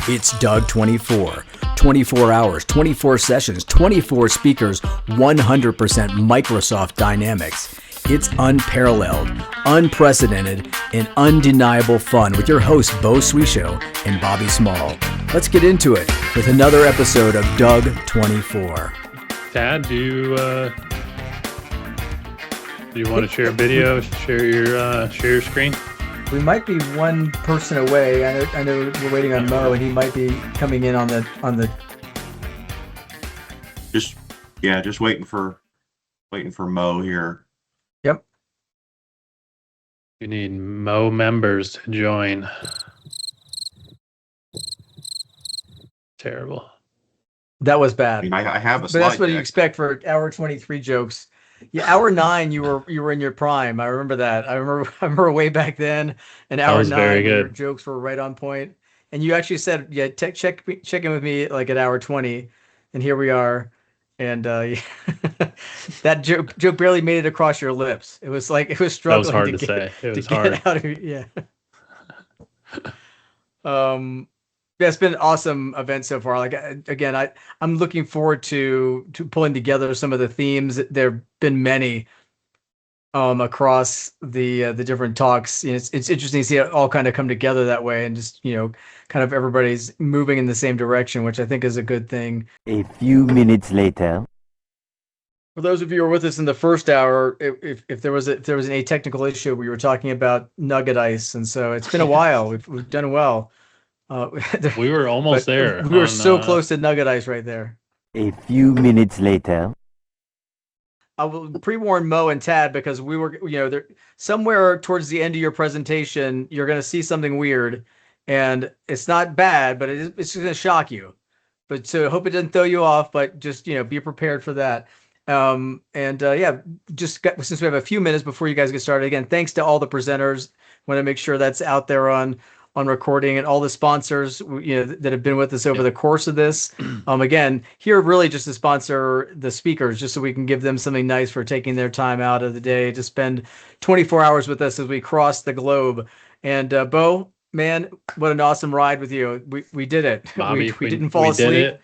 It's DUG24. 24 hours, 24 sessions, 24 speakers, 100% Microsoft Dynamics. It's unparalleled, unprecedented, and undeniable fun with your hosts Beau Schwieso and Bobby Small. Let's get into it with another episode of DUG24. Tad, do you want to share video? Share your screen? We might be one person away. I know we're waiting on Mo, and he might be coming in on the. Just waiting for Mo here. Yep. You need Mo members to join. Terrible. That was bad. I mean, I have a But slide that's what you deck. expect for hour 23 jokes. Yeah, hour 9, you were in your prime. I remember that. I remember way back then. And hour was 9, very your good. jokes were right on point. And you actually said, "Yeah, check in with me like at hour 20." And here we are. And that joke barely made it across your lips. It was like it was That was struggling hard to to get, say. It to was get hard. out of yeah. Yeah, it's been an awesome event so far. Like again, I'm looking forward to pulling together some of the themes. There've been many across the different talks. You know, it's interesting to see it all kind of come together that way, and just kind of everybody's moving in the same direction, which I think is a good thing. A few minutes later. For those of you who were with us in the first hour, if there was an atechnical issue, we were talking about nugget ice, and so it's been a while. We've done well. We were almost there. We were so close to nugget ice right there. A few minutes later. I will pre-warn Mo and Tad because we were, there somewhere towards the end of your presentation, you're going to see something weird, and it's not bad, but it's going to shock you. But so hope it doesn't throw you off, but just, be prepared for that. Since we have a few minutes before you guys get started, again, thanks to all the presenters. Want to make sure that's out there on recording, and all the sponsors that have been with us over the course of this. Again, here really just to sponsor the speakers, just so we can give them something nice for taking their time out of the day to spend 24 hours with us as we cross the globe. And Beau, man, what an awesome ride with you. We did it. Bobby, we didn't fall asleep. Did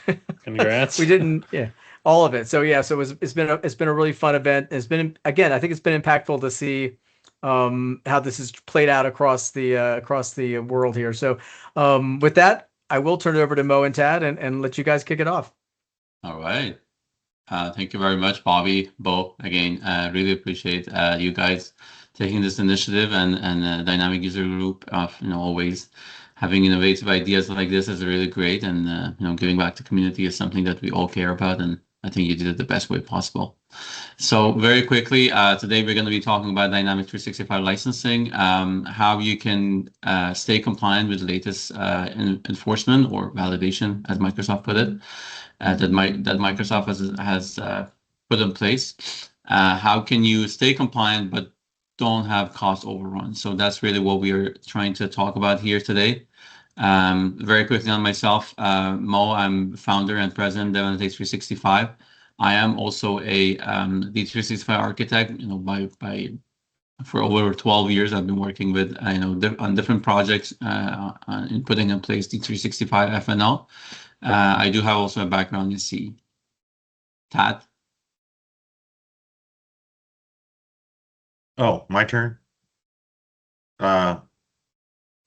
it. Congrats. We didn't. Yeah. All of it. So it's been a really fun event. It's been, again, I think it's been impactful to see how this is played out across the world here. So with that, I will turn it over to Mo and Tad and let you guys kick it off. All right. Thank you very much, Bobby, Beau. Again, really appreciate you guys taking this initiative, and Dynamic User Group of always having innovative ideas like this is really great, and giving back to community is something that we all care about, and I think you did it the best way possible. So very quickly, today we're going to be talking about Dynamics 365 licensing, how you can stay compliant with the latest enforcement or validation, as Microsoft put it, that Microsoft has put in place. How can you stay compliant but don't have cost overruns? So that's really what we are trying to talk about here today. Very quickly on myself, Mo, I'm founder and president of Dynamics 365. I am also a D365 architect. For over 12 years, I've been working with on different projects in putting in place D365 FNO. I do have also a background in C. Tad. Oh, my turn.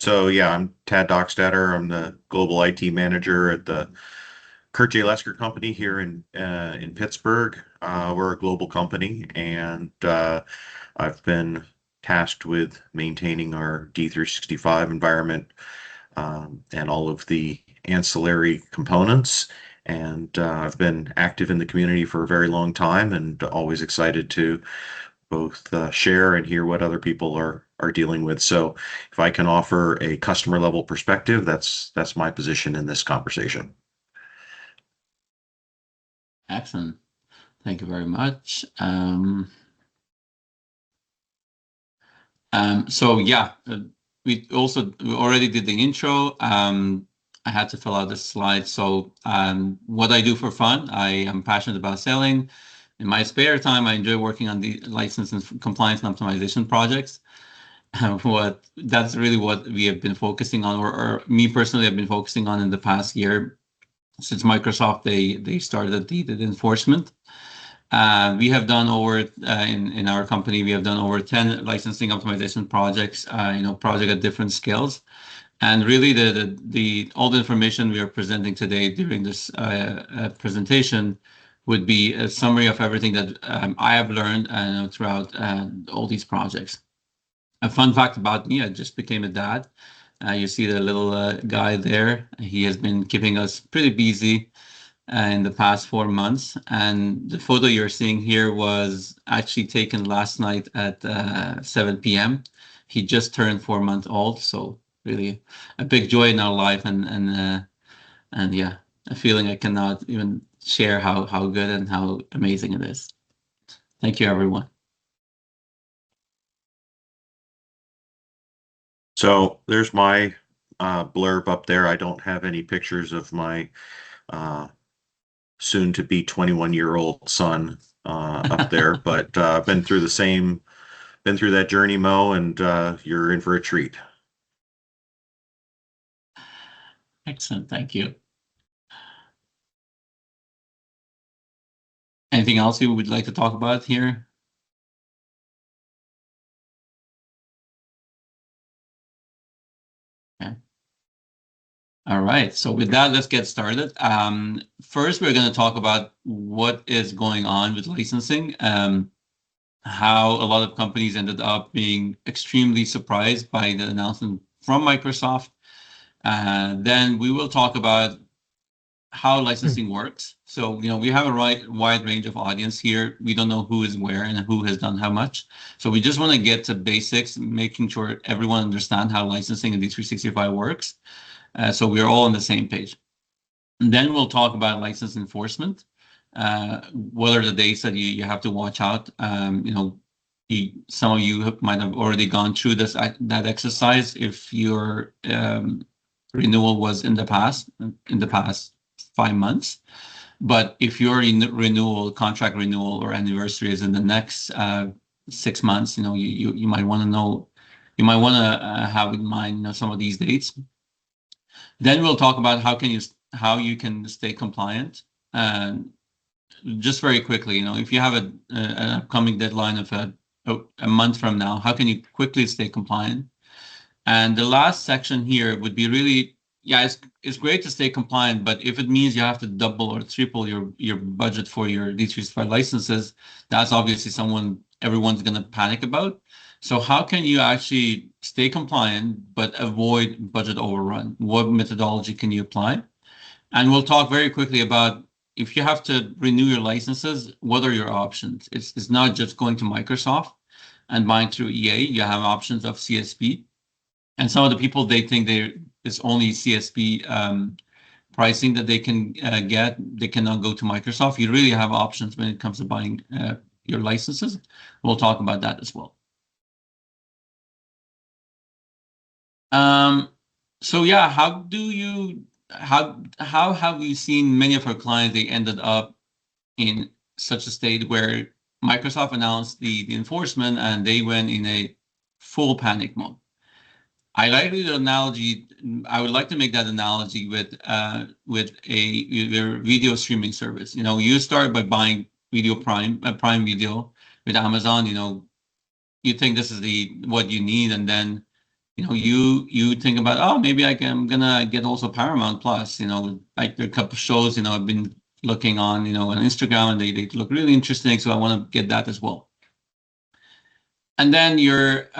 So yeah, I'm Tad Dockstader. I'm the global IT manager at the Kurt J. Lesker company here in Pittsburgh. We're a global company, and I've been tasked with maintaining our D365 environment and all of the ancillary components. And I've been active in the community for a very long time, and always excited to both share and hear what other people are dealing with. So if I can offer a customer level perspective, that's my position in this conversation. Excellent. Thank you very much. We already did the intro. I had to fill out this slide. So what I do for fun, I am passionate about selling. In my spare time, I enjoy working on the license and compliance and optimization projects. that's really what we have been focusing on, or me personally, I've been focusing on in the past year since Microsoft they started the enforcement. We have done over in our company, we have done over 10 licensing optimization projects, project at different scales. And really the all the information we are presenting today during this presentation would be a summary of everything that I have learned throughout all these projects. A fun fact about me, I just became a dad. You see the little guy there. He has been keeping us pretty busy in the past 4 months. And the photo you're seeing here was actually taken last night at 7 p.m. He just turned 4 months old, so really a big joy in our life, and yeah, a feeling I cannot even share how good and how amazing it is. Thank you, everyone. So there's my blurb up there. I don't have any pictures of my soon to be 21-year-old son up there, but been through that journey, Mo, and you're in for a treat. Excellent, thank you. Anything else you would like to talk about here? Okay. All right, so with that, let's get started. First, we're going to talk about what is going on with licensing, how a lot of companies ended up being extremely surprised by the announcement from Microsoft. Then we will talk about how licensing works. So, we have a wide range of audience here. We don't know who is where and who has done how much. So we just want to get to basics, making sure everyone understands how licensing in D365 works. So we're all on the same page. And then we'll talk about license enforcement. What are the dates that you have to watch out? Some of you might have already gone through that exercise if your renewal was in the past 5 months. But if your contract renewal or anniversary is in the next 6 months, you might want to know, you might want to have in mind some of these dates. Then we'll talk about how you can stay compliant. Just very quickly, if you have an upcoming deadline of a month from now, how can you quickly stay compliant? And the last section here would be really, it's great to stay compliant, but if it means you have to double or triple your budget for your D365 licenses, that's obviously everyone's going to panic about. So how can you actually stay compliant but avoid budget overrun? What methodology can you apply? And we'll talk very quickly about if you have to renew your licenses, what are your options? It's not just going to Microsoft and buying through EA. You have options of CSP. And some of the people, they think it's only CSP pricing that they can get. They cannot go to Microsoft. You really have options when it comes to buying your licenses. We'll talk about that as well. So yeah, how have you seen many of our clients, they ended up in such a state where Microsoft announced the enforcement and they went in a full panic mode? I would like to make that analogy with your video streaming service. You start by buying Prime Video with Amazon. You think this is what you need, and then you think about, oh, maybe I'm gonna get also Paramount Plus. Like there are a couple of shows I've been looking on on Instagram, and they look really interesting, so I want to get that as well. And then your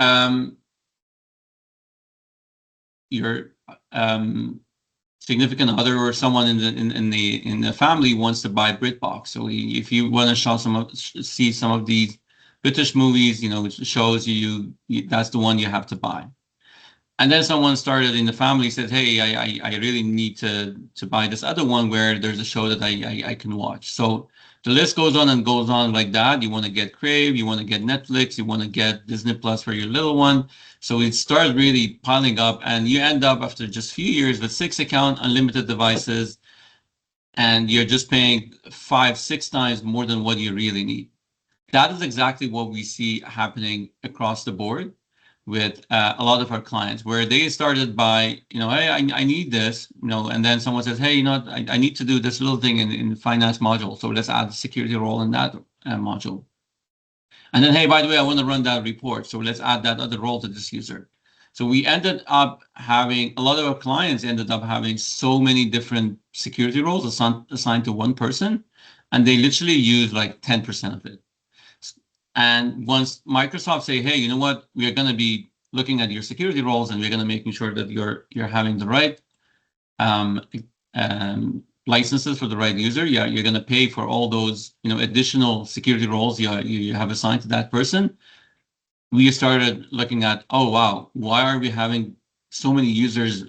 significant other or someone in the family wants to buy BritBox. So if you want to see some of these British movies, which shows you that's the one you have to buy. And then someone started in the family, said, hey, I really need to buy this other one where there's a show that I can watch. So the list goes on and goes on like that. You want to get Crave, you want to get Netflix, you want to get Disney Plus for your little one. So it starts really piling up, and you end up after just a few years with 6 accounts, unlimited devices, and you're just paying 5-6 times more than what you really need. That is exactly what we see happening across the board. with a lot of our clients, where they started by, hey, I need this, and then someone says, hey, I need to do this little thing in the finance module. So let's add a security role in that module. And then, hey, by the way, I want to run that report. So let's add that other role to this user. So we ended up having, a lot of our clients ended up having so many different security roles assigned to one person, and they literally use like 10% of it. And once Microsoft say, hey, you know what, we are going to be looking at your security roles, and we're going to making sure that you're having the right licenses for the right user. Yeah, you're going to pay for all those additional security roles you have assigned to that person. We started looking at, oh wow, why are we having so many users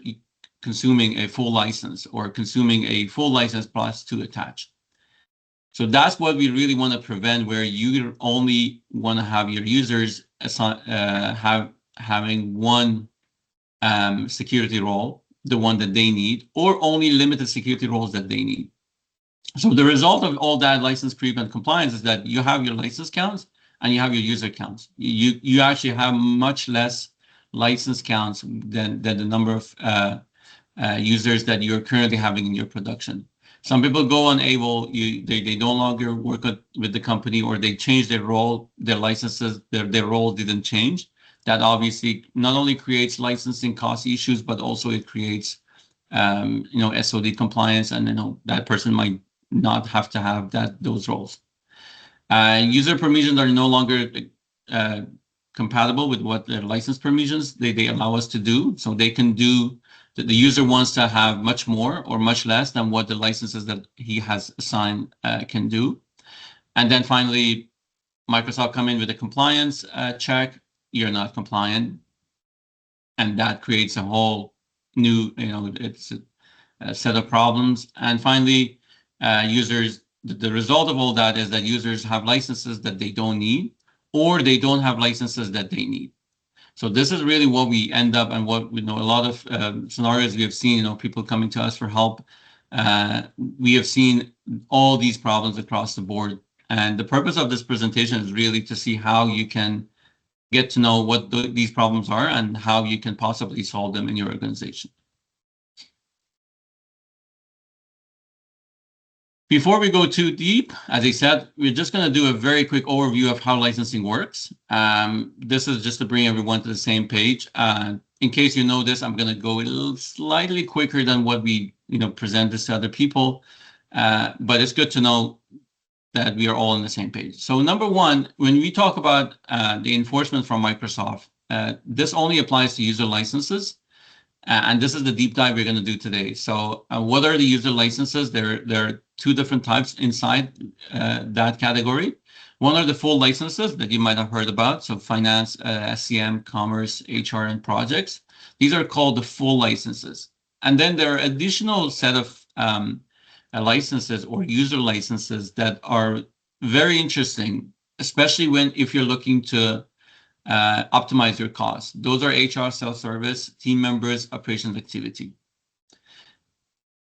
consuming a full license or consuming a full license plus 2 attached? So that's what we really want to prevent, where you only want to have your users having one security role, the one that they need, or only limited security roles that they need. So the result of all that license creep and compliance is that you have your license counts and you have your user counts. You actually have much less license counts than the number of users that you're currently having in your production. Some people go unable, they no longer work with the company, or they change their role, their licenses, their role didn't change. That obviously not only creates licensing cost issues, but also it creates SOD compliance, and that person might not have to have those roles. User permissions are no longer compatible with what their license permissions they allow us to do. So they can do, the user wants to have much more or much less than what the licenses that he has assigned can do. And then finally, Microsoft come in with a compliance check. You're not compliant, and that creates a whole new, it's a set of problems. And finally, users, the result of all that is that users have licenses that they don't need, or they don't have licenses that they need. So this is really what we end up, and what we know, a lot of scenarios we have seen, people coming to us for help. We have seen all these problems across the board. And the purpose of this presentation is really to see how you can get to know what these problems are and how you can possibly solve them in your organization. Before we go too deep, as I said, we're just going to do a very quick overview of how licensing works. This is just to bring everyone to the same page. In case you know this, I'm going to go a little slightly quicker than what we present this to other people, but it's good to know that we are all on the same page. So number one, when we talk about the enforcement from Microsoft, this only applies to user licenses. And this is the deep dive we're going to do today. So what are the user licenses? There are 2 different types inside that category. One are the full licenses that you might have heard about. So finance, SCM, commerce, HR, and projects. These are called the full licenses. And then there are additional set of licenses or user licenses that are very interesting, especially if you're looking to optimize your costs. Those are HR, self-service, team members, operations activity.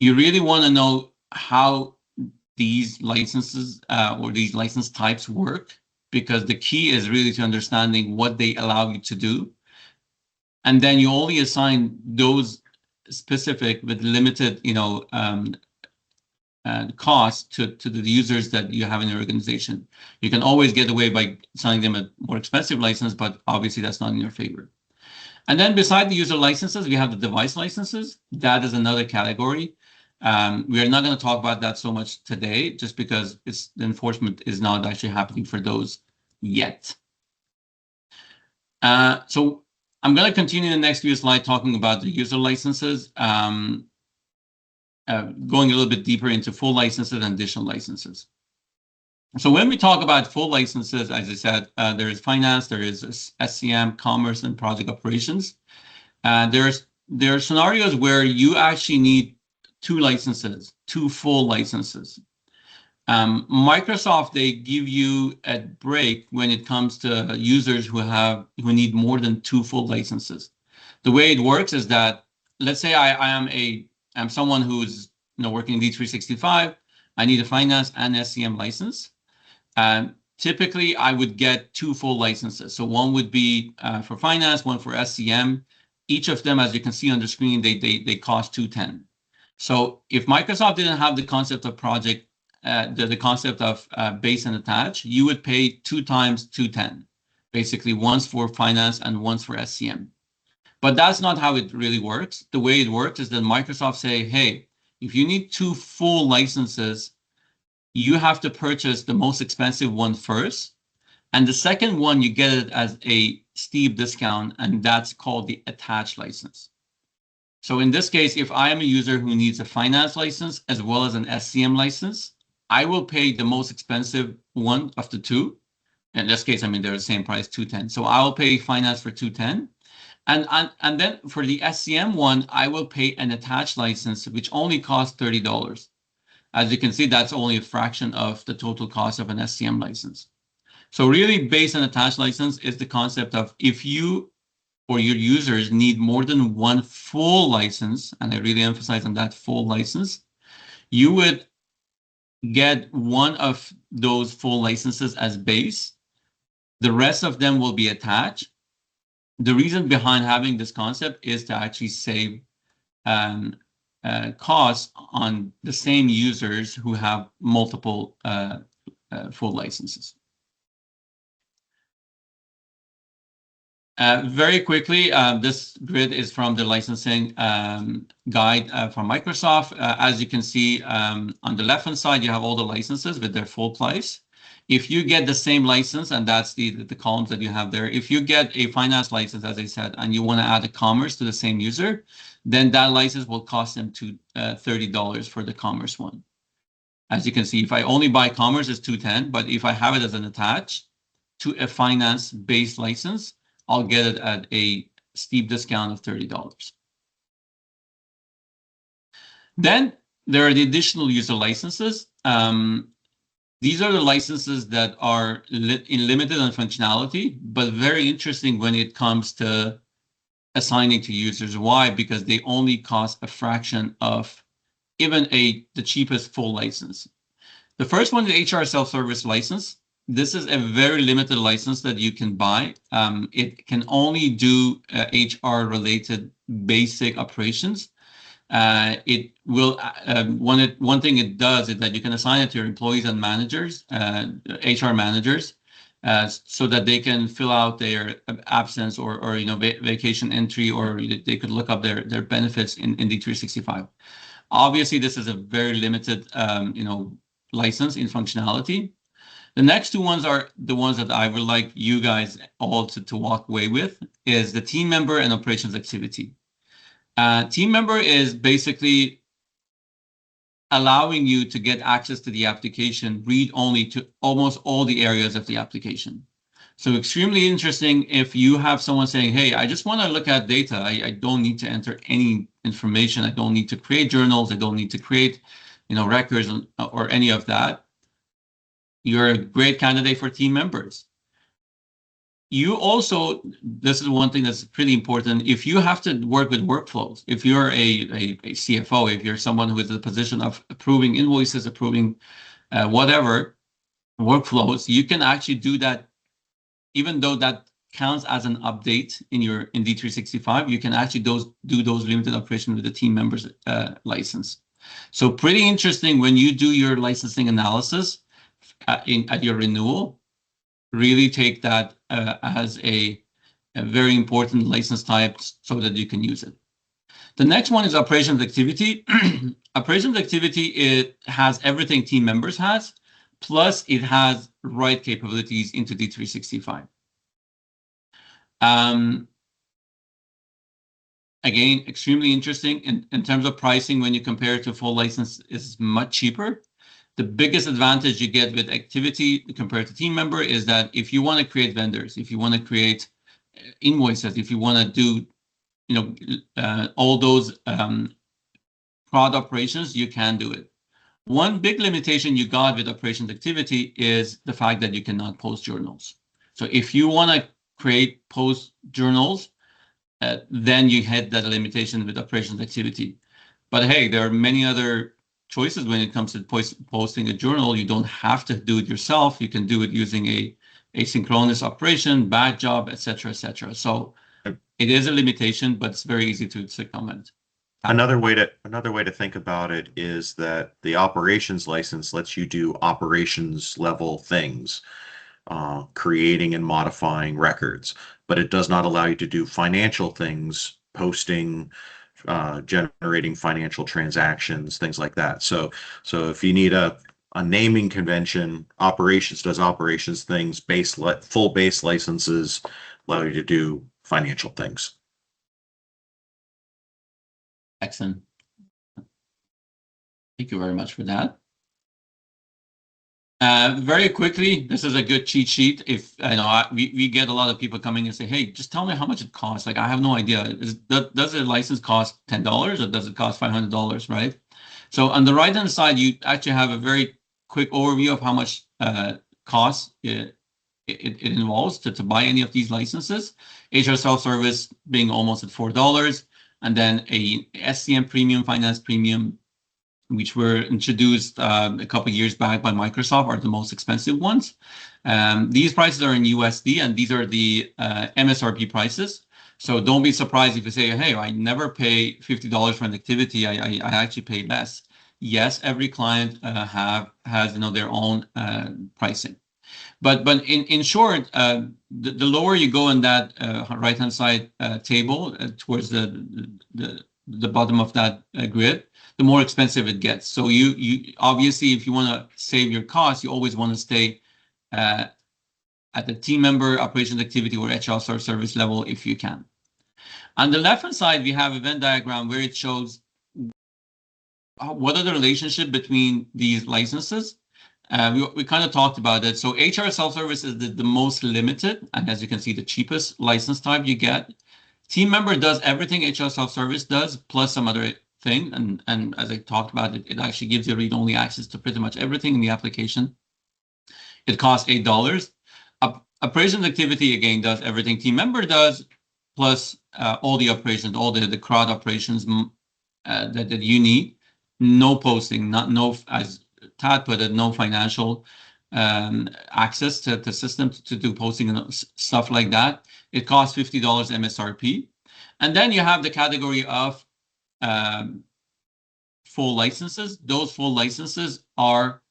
You really want to know how these licenses or these license types work, because the key is really to understanding what they allow you to do. And then you only assign those specific with limited, cost to the users that you have in your organization. You can always get away by assigning them a more expensive license, but obviously that's not in your favor. And then beside the user licenses, we have the device licenses. That is another category. We are not going to talk about that so much today, just because the enforcement is not actually happening for those yet. So I'm going to continue in the next few slides talking about the user licenses. Going a little bit deeper into full licenses and additional licenses. So when we talk about full licenses, as I said, there is finance, there is SCM, commerce, and project operations. There are scenarios where you actually need 2 licenses, 2 full licenses. Microsoft, they give you a break when it comes to users who need more than 2 full licenses. The way it works is that, let's say I'm someone who's working in D365. I need a finance and SCM license. typically I would get 2 full licenses. So one would be for finance, one for SCM. Each of them, as you can see on the screen, they cost $210. So if Microsoft didn't have the concept of project, the concept of base and attach, you would pay 2 times $210, basically once for finance and once for SCM. But that's not how it really works. The way it works is that Microsoft say, hey, if you need 2 full licenses, you have to purchase the most expensive one first. And the second one, you get it as a steep discount, and that's called the attached license. So in this case, if I am a user who needs a finance license as well as an SCM license, I will pay the most expensive one of the 2. In this case, I mean, they're the same price, $210. So I will pay finance for $210. And then for the SCM one, I will pay an attached license, which only costs $30. As you can see, that's only a fraction of the total cost of an SCM license. So really, base and attached license is the concept of if you or your users need more than 1 full license, and I really emphasize on that full license, you would get one of those full licenses as base. The rest of them will be attached. The reason behind having this concept is to actually save costs on the same users who have multiple full licenses. Very quickly, this grid is from the licensing guide from Microsoft. As you can see, on the left-hand side, you have all the licenses with their full price. If you get the same license, and that's the columns that you have there, if you get a finance license, as I said, and you want to add a commerce to the same user, then that license will cost them $30 for the commerce one. As you can see, if I only buy commerce, it's $210, but if I have it as an attach to a finance-based license, I'll get it at a steep discount of $30. Then there are the additional user licenses. These are the licenses that are limited on functionality, but very interesting when it comes to assigning to users. Why? Because they only cost a fraction of even the cheapest full license. The first one is HR self-service license. This is a very limited license that you can buy. It can only do HR-related basic operations. It will one thing it does is that you can assign it to your employees and managers, HR managers, so that they can fill out their absence or vacation entry, or they could look up their benefits in D365. Obviously, this is a very limited license in functionality. The next 2 ones are the ones that I would like you guys all to walk away with, is the team member and operations activity. Team member is basically allowing you to get access to the application read-only to almost all the areas of the application. So extremely interesting if you have someone saying, hey, I just want to look at data. I don't need to enter any information. I don't need to create journals. I don't need to create records or any of that. You're a great candidate for team members. You also, this is one thing that's pretty important, if you have to work with workflows, if you're a CFO, if you're someone who is in the position of approving invoices, approving whatever workflows, you can actually do that. Even though that counts as an update in D365, you can actually do those limited operations with the team members license. So pretty interesting when you do your licensing analysis at your renewal. Really take that as a very important license type so that you can use it. The next one is operations activity. Operations activity, it has everything team members has, plus it has write capabilities into D365. Again, extremely interesting. In terms of pricing, when you compare it to full license, is much cheaper. The biggest advantage you get with activity compared to team member is that if you want to create vendors, if you want to create invoices, if you want to do, all those prod operations, you can do it. One big limitation you got with operations activity is the fact that you cannot post journals. So if you want to create post journals, then you hit that limitation with operations activity. But hey, there are many other choices when it comes to posting a journal. You don't have to do it yourself. You can do it using a asynchronous operation, batch job, etc., etc. So it is a limitation, but it's very easy to circumvent. Another way to think about it is that the operations license lets you do operations level things, creating and modifying records, but it does not allow you to do financial things, posting, generating financial transactions, things like that. So if you need a naming convention, operations does operations things, full base licenses allow you to do financial things. Excellent. Thank you very much for that. Very quickly, this is a good cheat sheet. If we get a lot of people coming and say, "Hey, just tell me how much it costs." Like, I have no idea. Does a license cost $10 or does it cost $500? Right. So on the right hand side, you actually have a very quick overview of how much cost it involves to buy any of these licenses. HR self-service being almost at $4, and then a SCM premium, finance premium, which were introduced a couple of years back by Microsoft, are the most expensive ones. These prices are in USD, and these are the MSRP prices. So don't be surprised if you say, "Hey, I never pay $50 for an activity. I actually pay less." Yes, every client has their own pricing. But in short, the lower you go in that right-hand side table towards the bottom of that grid, the more expensive it gets. So you obviously, if you want to save your costs, you always want to stay at the team member operations activity or HR service level if you can. On the left-hand side, we have a Venn diagram where it shows what are the relationship between these licenses. We kind of talked about it. So HR self-service is the most limited, and as you can see, the cheapest license type you get. Team member does everything HR self-service does, plus some other thing. And as I talked about, it actually gives you read-only access to pretty much everything in the application. It costs $8. Operations activity, again, does everything team member does, plus all the operations, all the crowd operations that you need. No posting, as Tad put it, no financial access to the system to do posting and stuff like that. It costs $50 MSRP. And then you have the category of full licenses. Those full licenses are,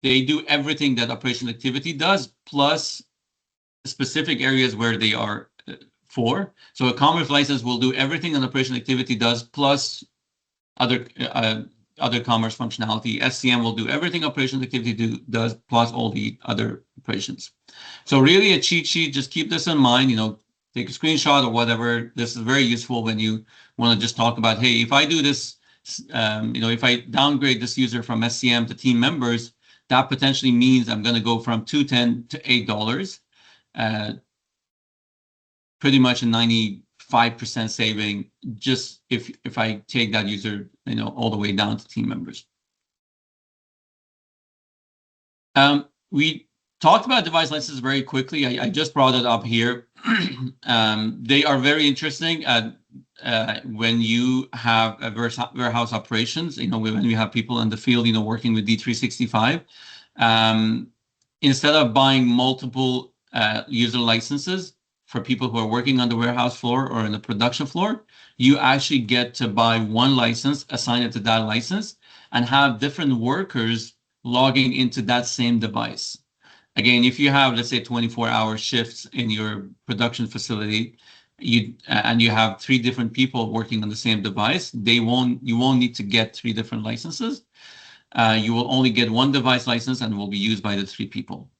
they do everything that operation activity does, plus specific areas where they are for. So a commerce license will do everything an operation activity does, plus other commerce functionality. SCM will do everything operations activity does, plus all the other operations. So really a cheat sheet, just keep this in mind, take a screenshot or whatever. This is very useful when you want to just talk about, hey, if I do this, if I downgrade this user from SCM to team members, that potentially means I'm going to go from $210 to $8, pretty much a 95% saving just if I take that user, all the way down to team members. We talked about device licenses very quickly. I just brought it up here. They are very interesting when you have a warehouse operations, when you have people in the field, working with D365. Instead of buying multiple user licenses for people who are working on the warehouse floor or in the production floor, you actually get to buy one license, assign it to that license, and have different workers logging into that same device. Again, if you have, let's say, 24-hour shifts in your production facility, and you have 3 different people working on the same device, you won't need to get 3 different licenses. You will only get one device license and will be used by the 3 people.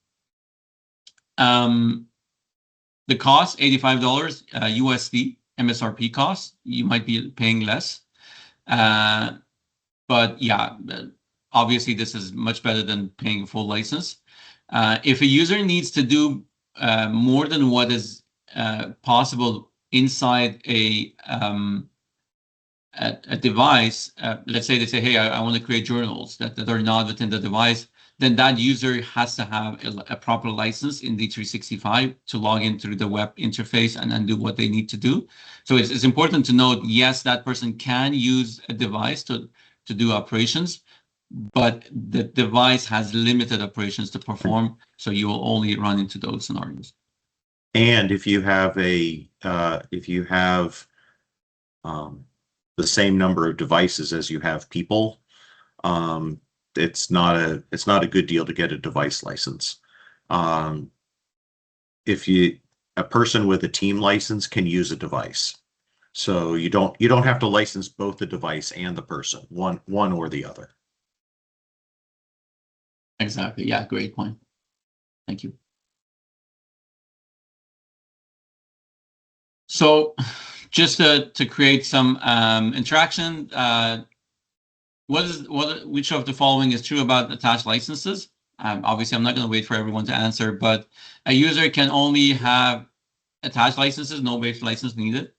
The cost, $85 USD MSRP cost. You might be paying less. But yeah, obviously this is much better than paying a full license. If a user needs to do more than what is possible inside a device, let's say they say, hey, I want to create journals that are not within the device, then that user has to have a proper license in D365 to log in through the web interface and then do what they need to do. So it's important to note, yes, that person can use a device to do operations, but the device has limited operations to perform, so you will only run into those scenarios. And if you have the same number of devices as you have people, it's not a good deal to get a device license. If a person with a team license can use a device, so you don't have to license both the device and the person, one or the other. Exactly. Yeah, great point. Thank you. So just to create some interaction, which of the following is true about attached licenses? Obviously, I'm not going to wait for everyone to answer, but a user can only have attached licenses, no base license needed.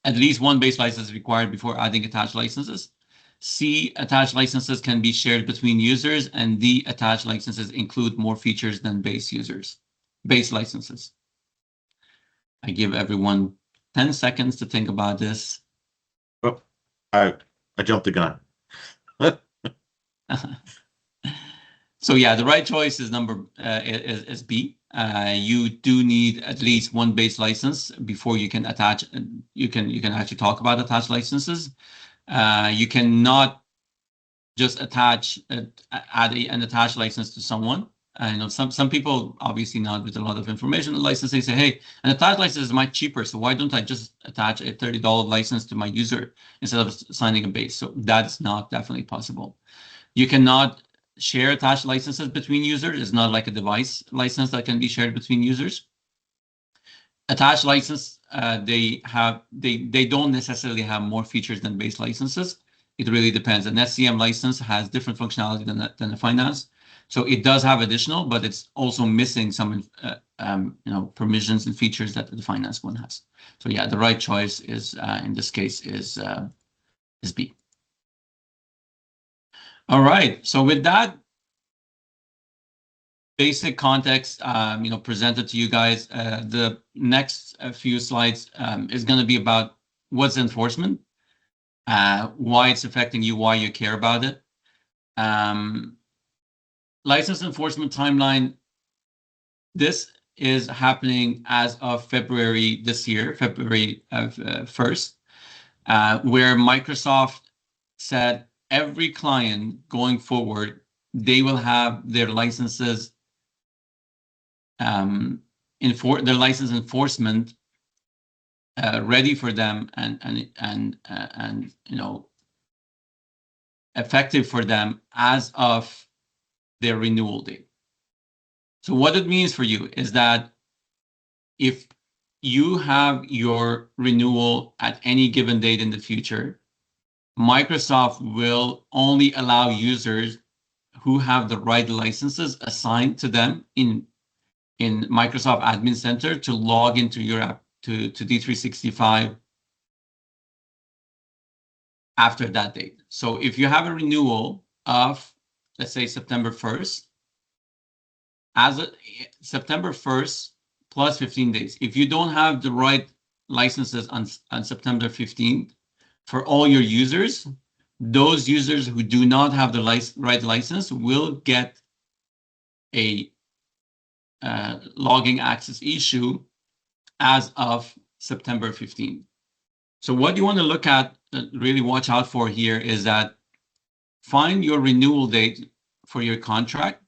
At least one base license is required before adding attached licenses. C, attached licenses can be shared between users, and D, attached licenses include more features than base licenses. I give everyone 10 seconds to think about this. Oh, I jumped the gun. So yeah, the right choice is is B. You do need at least one base license before you can attach. You can actually talk about attached licenses. You cannot just add an attached license to someone. I know some people, obviously not with a lot of information on license, they say, hey, an attached license is much cheaper, so why don't I just attach a $30 license to my user instead of signing a base? So that's not definitely possible. You cannot share attached licenses between users. It's not like a device license that can be shared between users. Attached license, they don't necessarily have more features than base licenses. It really depends. An SCM license has different functionality than a finance. So it does have additional, but it's also missing some permissions and features that the finance one has. So yeah, the right choice is in this case is B. All right. So with that basic context, presented to you guys, the next few slides is going to be about what's enforcement, why it's affecting you, why you care about it. License enforcement timeline. This is happening as of February this year, February 1st, where Microsoft said every client going forward, they will have their licenses, their license enforcement ready for them and effective for them as of their renewal date. So what it means for you is that if you have your renewal at any given date in the future, Microsoft will only allow users who have the right licenses assigned to them in Microsoft Admin Center to log into your app to D365 after that date. So if you have a renewal of, let's say, September 1st, September 1st plus 15 days. If you don't have the right licenses on September 15th, for all your users, those users who do not have the right license will get a logging access issue as of September 15th. So what you want to look at, really watch out for here, is that find your renewal date for your contract,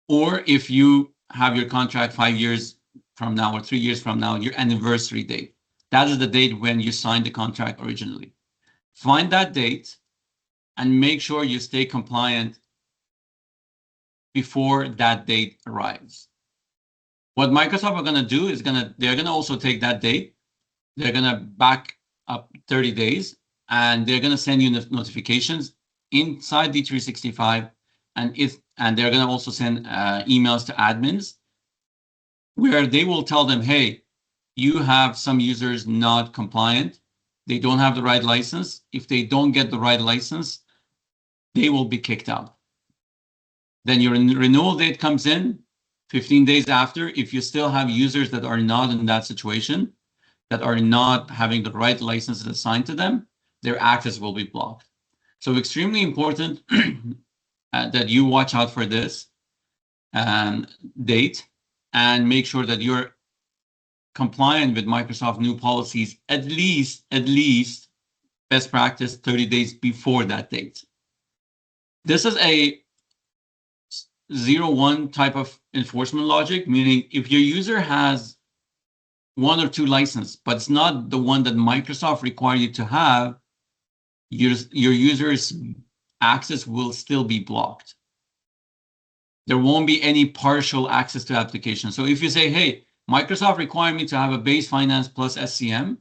or if you have your contract 5 years from now or 3 years from now, your anniversary date. That is the date when you signed the contract originally. Find that date and make sure you stay compliant before that date arrives. What Microsoft are going to do is they're going to also take that date. They're going to back up 30 days, and they're going to send you notifications inside D365, and they're going to also send emails to admins where they will tell them, hey, you have some users not compliant. They don't have the right license. If they don't get the right license, they will be kicked out. Then your renewal date comes in 15 days after. If you still have users that are not in that situation, that are not having the right licenses assigned to them, their access will be blocked. So extremely important that you watch out for this date and make sure that you're compliant with Microsoft new policies, at least best practice 30 days before that date. This is a 0-1 type of enforcement logic, meaning if your user has 1 or 2 licenses, but it's not the one that Microsoft require you to have, your user's access will still be blocked. There won't be any partial access to application. So if you say, hey, Microsoft require me to have a base finance plus SCM,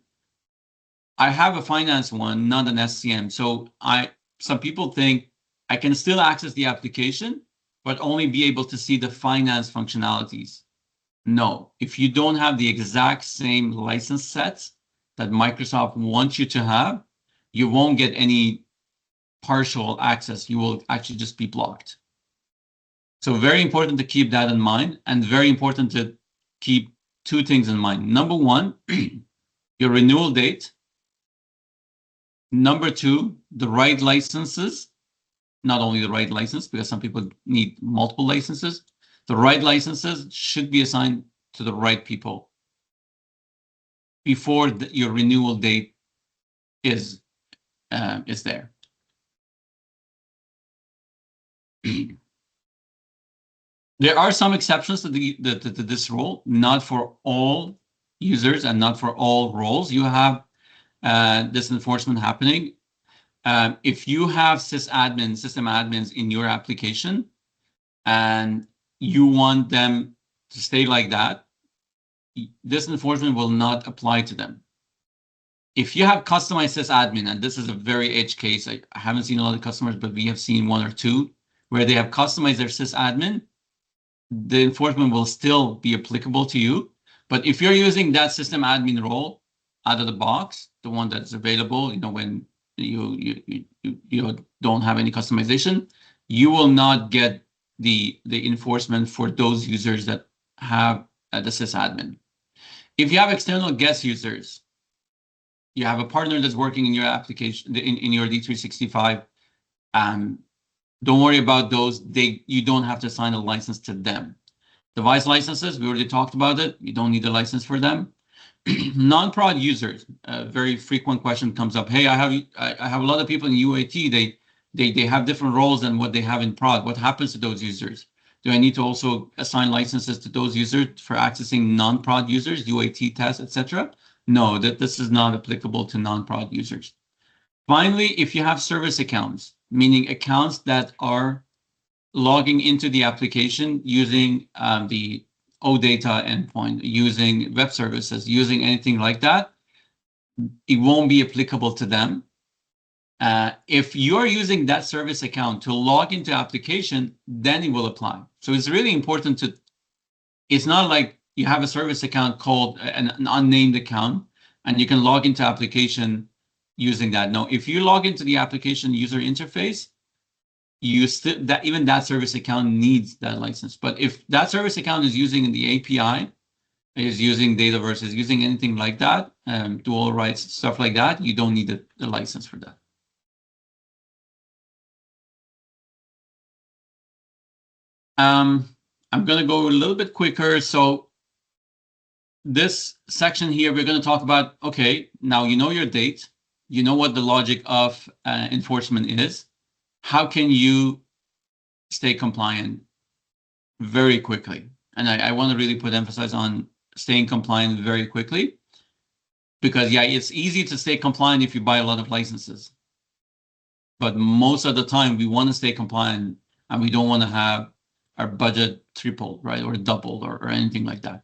I have a finance one, not an SCM. So some people think I can still access the application, but only be able to see the finance functionalities. No, if you don't have the exact same license sets that Microsoft wants you to have, you won't get any partial access. You will actually just be blocked. So very important to keep that in mind, and very important to keep 2 things in mind. Number 1, your renewal date. Number 2, the right licenses. Not only the right license, because some people need multiple licenses. The right licenses should be assigned to the right people before your renewal date is there. There are some exceptions to this rule, not for all users and not for all roles. You have this enforcement happening. If you have system admins in your application, and you want them to stay like that, this enforcement will not apply to them. If you have customized sysadmin, and this is a very edge case, I haven't seen a lot of customers, but we have seen 1 or 2 where they have customized their sysadmin, the enforcement will still be applicable to you. But if you're using that system admin role out of the box, the one that's available, when you don't have any customization, you will not get the enforcement for those users that have the sysadmin. If you have external guest users, you have a partner that's working in your application, in your D365, don't worry about those. You don't have to assign a license to them. Device licenses, we already talked about it. You don't need a license for them. Non-prod users, a very frequent question comes up. Hey, I have a lot of people in UAT. They have different roles than what they have in prod. What happens to those users? Do I need to also assign licenses to those users for accessing non-prod users, UAT tests, etc.? No, this is not applicable to non-prod users. Finally, if you have service accounts, meaning accounts that are logging into the application using the OData endpoint, using web services, using anything like that, it won't be applicable to them. If you're using that service account to log into application, then it will apply. So it's really important it's not like you have a service account called an unnamed account and you can log into application using that. No, if you log into the application user interface, even that service account needs that license. But if that service account is using the API, is using Dataverse, is using anything like that, dual rights, stuff like that, you don't need the license for that. I'm going to go a little bit quicker. So this section here, we're going to talk about, okay, now you know your date, you know what the logic of enforcement is. How can you stay compliant very quickly? And I want to really put emphasis on staying compliant very quickly, because yeah, it's easy to stay compliant if you buy a lot of licenses. But most of the time we want to stay compliant and we don't want to have our budget tripled, right? Or doubled or anything like that.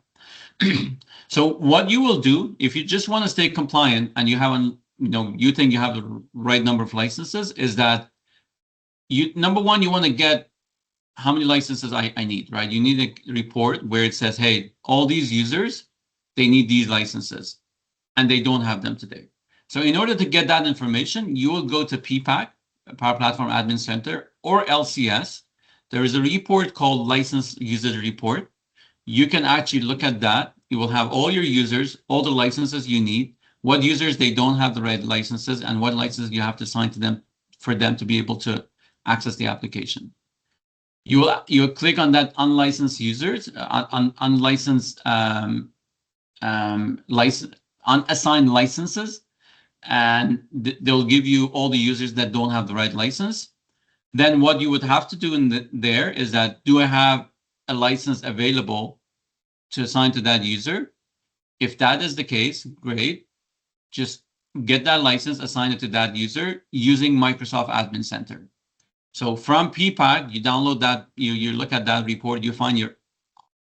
So what you will do if you just want to stay compliant and you haven't, you think you have the right number of licenses, is that number one, you want to get how many licenses I need, right? You need a report where it says, hey, all these users, they need these licenses and they don't have them today. So in order to get that information, you will go to PPAC, Power Platform Admin Center, or LCS. there is a report called license user report. You can actually look at that. You will have all your users, all the licenses you need, what users they don't have the right licenses, and what licenses you have to assign to them for them to be able to access the application. You'll click on that unlicensed users, unlicensed unassigned licenses, and they'll give you all the users that don't have the right license. Then what you would have to do there is that, do I have a license available to assign to that user? If that is the case, great. Just get that license, assign it to that user using Microsoft Admin Center. So from PPAC, you download that, you look at that report, you find your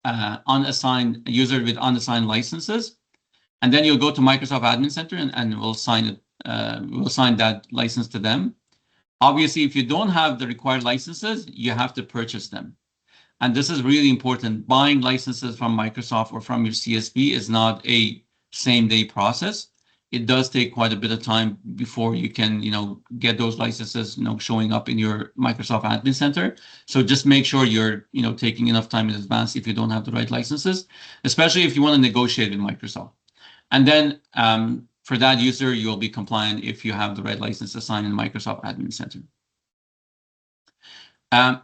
unassigned user with unassigned licenses, and then you'll go to Microsoft Admin Center and we'll assign it. We'll assign that license to them. Obviously, if you don't have the required licenses, you have to purchase them. And this is really important. Buying licenses from Microsoft or from your CSP is not a same-day process. It does take quite a bit of time before you can, get those licenses, showing up in your Microsoft Admin Center. So just make sure you're, taking enough time in advance if you don't have the right licenses, especially if you want to negotiate with Microsoft. And then for that user, you'll be compliant if you have the right license assigned in Microsoft Admin Center.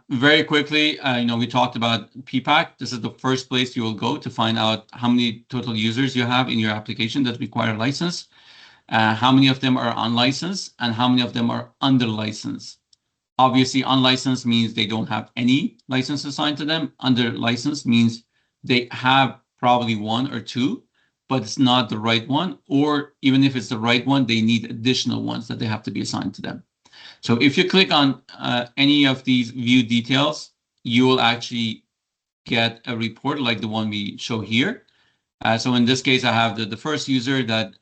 Very quickly, we talked about PPAC. This is the first place you will go to find out how many total users you have in your application that require a license, how many of them are unlicensed, and how many of them are under license. Obviously, unlicensed means they don't have any license assigned to them. Under license means they have probably one or two, but it's not the right one. Or even if it's the right one, they need additional ones that they have to be assigned to them. So if you click on any of these view details, you will actually get a report like the one we show here. So in this case, I have the first user that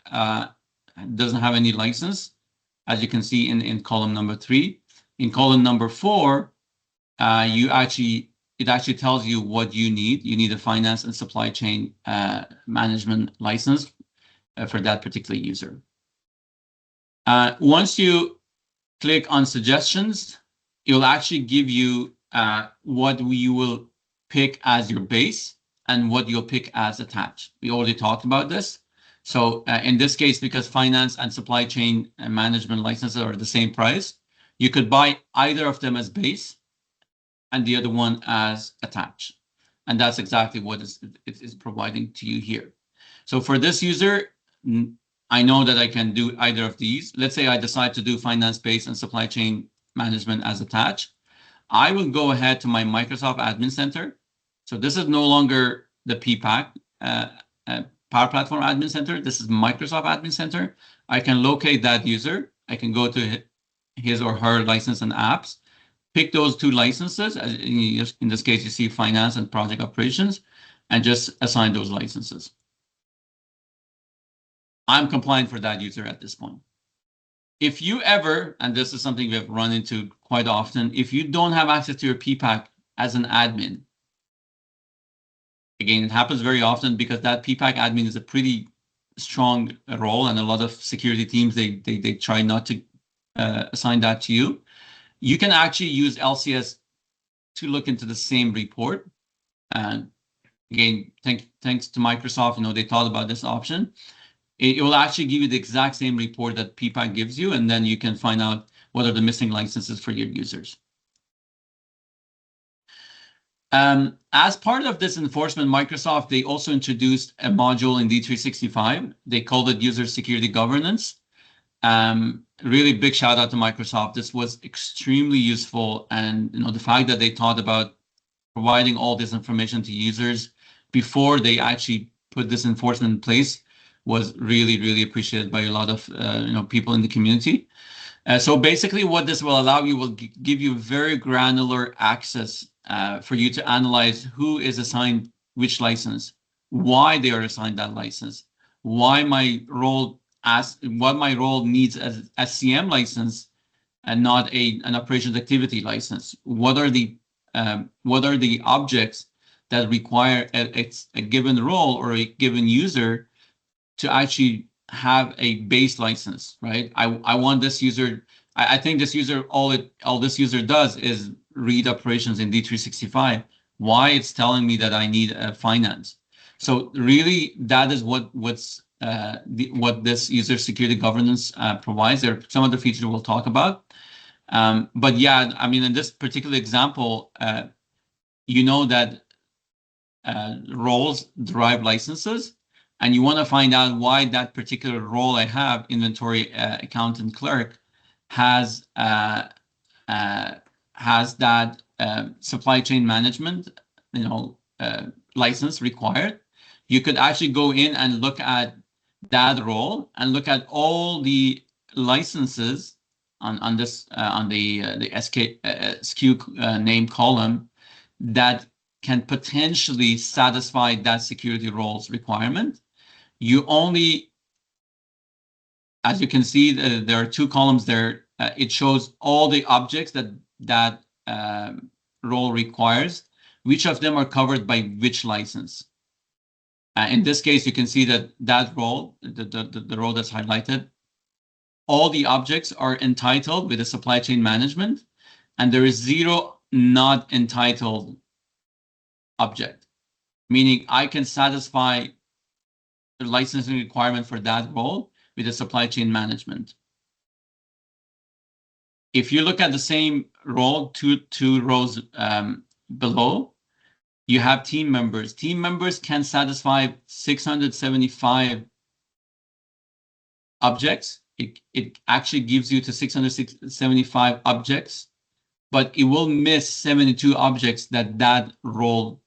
doesn't have any license, as you can see in column number 3. In column number 4, it actually tells you what you need. You need a finance and supply chain management license for that particular user. Once you click on suggestions, it'll actually give you what you will pick as your base and what you'll pick as attached. We already talked about this. So in this case, because finance and supply chain and management licenses are the same price, you could buy either of them as base and the other one as attached. And that's exactly what it is providing to you here. So for this user, I know that I can do either of these. Let's say I decide to do finance base and supply chain management as attached. I will go ahead to my Microsoft Admin Center. So this is no longer the PPAC Power Platform Admin Center. This is Microsoft Admin Center. I can locate that user. I can go to his or her license and apps, pick those two licenses. In this case, you see finance and project operations, and just assign those licenses. I'm compliant for that user at this point. If you ever, and this is something we've run into quite often, if you don't have access to your PPAC as an admin, again, it happens very often because that PPAC admin is a pretty strong role, and a lot of security teams, they try not to assign that to you. You can actually use LCS to look into the same report. And again, thanks to Microsoft, they thought about this option. It will actually give you the exact same report that PPAC gives you, and then you can find out what are the missing licenses for your users. As part of this enforcement, Microsoft, they also introduced a module in D365. They called it User Security Governance. Really big shout out to Microsoft. This was extremely useful, and the fact that they thought about providing all this information to users before they actually put this enforcement in place was really, really appreciated by a lot of people in the community. So basically what this will allow you will give you very granular access for you to analyze who is assigned which license, why they are assigned that license, what my role needs as SCM license and not an operations activity license. What are the objects that require a given role or a given user to actually have a base license, right? I want this user. I think this user, all this user does is read operations in D365, why it's telling me that I need finance. So really, that is what this user security governance provides. There are some other features we'll talk about. But yeah, I mean, in this particular example, you know that roles derive licenses, and you want to find out why that particular role I have, inventory accountant clerk, has that supply chain management, license required. You could actually go in and look at that role and look at all the licenses on the SKU name column that can potentially satisfy that security roles requirement. You only, as you can see, there are two columns there. It shows all the objects that role requires, which of them are covered by which license. In this case, you can see that role, the role that's highlighted, all the objects are entitled with the supply chain management, and there is 0 not entitled object, meaning I can satisfy the licensing requirement for that role with the supply chain management. If you look at the same role, two rows below, you have team members. Team members can satisfy 675 objects. It actually gives you to 675 objects, but it will miss 72 objects that role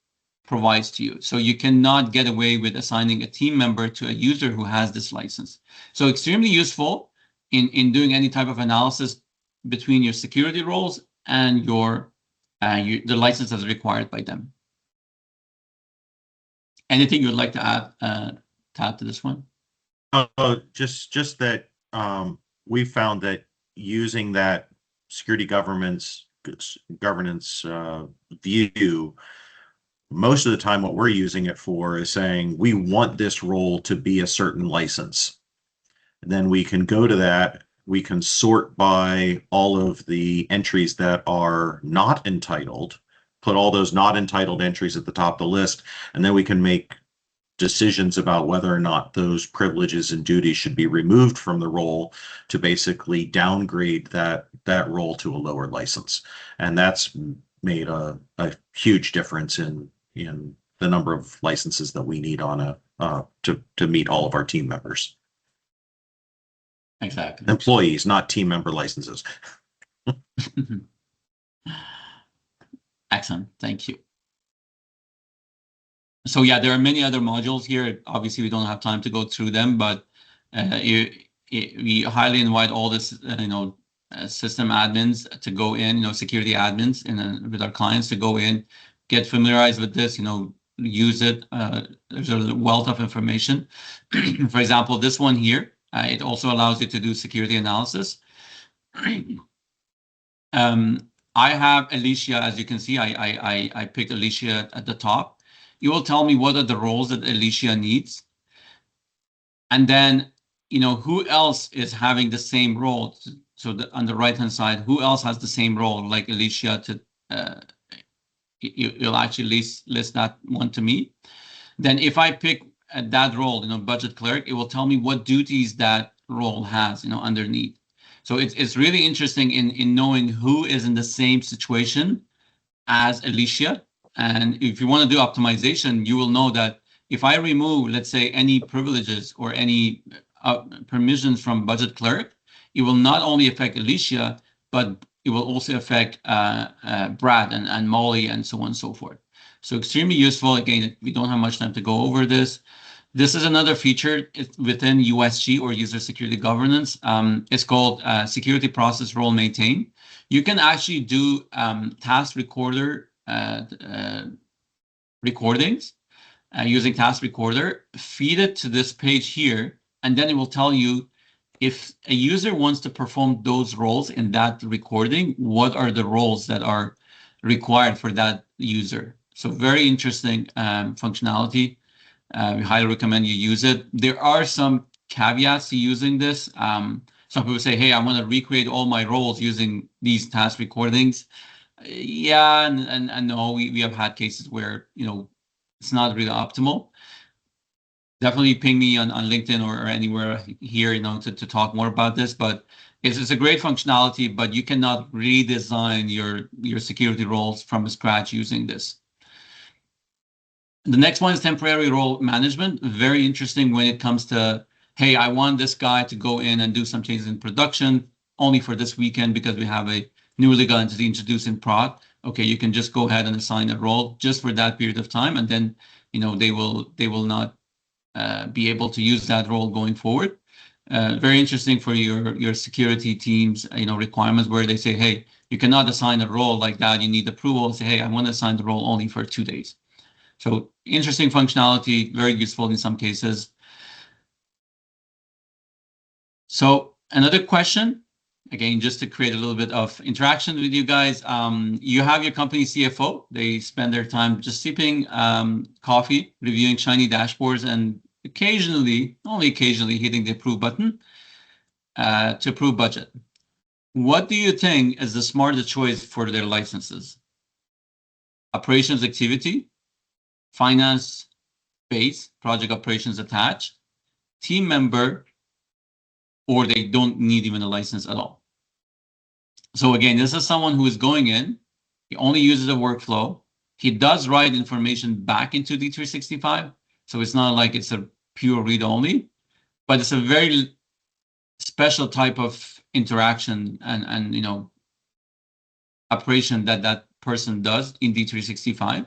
provides to you. So you cannot get away with assigning a team member to a user who has this license. So extremely useful in doing any type of analysis between your security roles and the license that's required by them. Anything you'd like to add to this one? Just that we found that using that security governance view, most of the time what we're using it for is saying we want this role to be a certain license. And then we can go to that, we can sort by all of the entries that are not entitled, put all those not entitled entries at the top of the list, and then we can make decisions about whether or not those privileges and duties should be removed from the role to basically downgrade that role to a lower license. And that's made a huge difference in the number of licenses that we need on to meet all of our team members. Exactly. Employees, not team member licenses. Excellent. Thank you. So yeah, there are many other modules here. Obviously, we don't have time to go through them, but we highly invite all this, system admins to go in, security admins with our clients to go in, get familiarized with this, use it. There's a wealth of information. For example, this one here, it also allows you to do security analysis. I have Alicia, as you can see, I picked Alicia at the top. It will tell me what are the roles that Alicia needs. And then, who else is having the same role? So on the right-hand side, who else has the same role like Alicia? You'll actually list that one to me. Then if I pick that role, budget clerk, it will tell me what duties that role has, underneath. So it's really interesting in knowing who is in the same situation as Alicia. And if you want to do optimization, you will know that if I remove, let's say, any privileges or any permissions from budget clerk, it will not only affect Alicia, but it will also affect Brad and Molly and so on and so forth. So extremely useful. Again, we don't have much time to go over this. This is another feature within USG or user security governance. It's called security process role maintain. You can actually do task recorder recordings using task recorder, feed it to this page here, and then it will tell you if a user wants to perform those roles in that recording, what are the roles that are required for that user. So very interesting functionality. We highly recommend you use it. There are some caveats to using this. Some people say, hey, I want to recreate all my roles using these task recordings. Yeah, and no, we have had cases where, you know, it's not really optimal. Definitely ping me on LinkedIn or anywhere here, you know, to talk more about this. But it's a great functionality, but you cannot redesign your security roles from scratch using this. The next one is temporary role management. Very interesting when it comes to, hey, I want this guy to go in and do some changes in production only for this weekend because we have a new legal entity introduced in prod. Okay, you can just go ahead and assign a role just for that period of time, and then, you know, they will not be able to use that role going forward. Very interesting for your security teams, you know, requirements where they say, hey, you cannot assign a role like that. You need approval. Say, hey, I want to assign the role only for 2 days. So interesting functionality, very useful in some cases. So another question, again, just to create a little bit of interaction with you guys. You have your company CFO. They spend their time just sipping coffee, reviewing shiny dashboards, and occasionally, only occasionally, hitting the approve button to approve budget. What do you think is the smartest choice for their licenses? Operations activity, finance base, project operations attached, team member, or they don't need even a license at all. So again, this is someone who is going in, he only uses a workflow. He does write information back into D365. So it's not like it's a pure read-only, but it's a very special type of interaction and you know, operation that that person does in D365.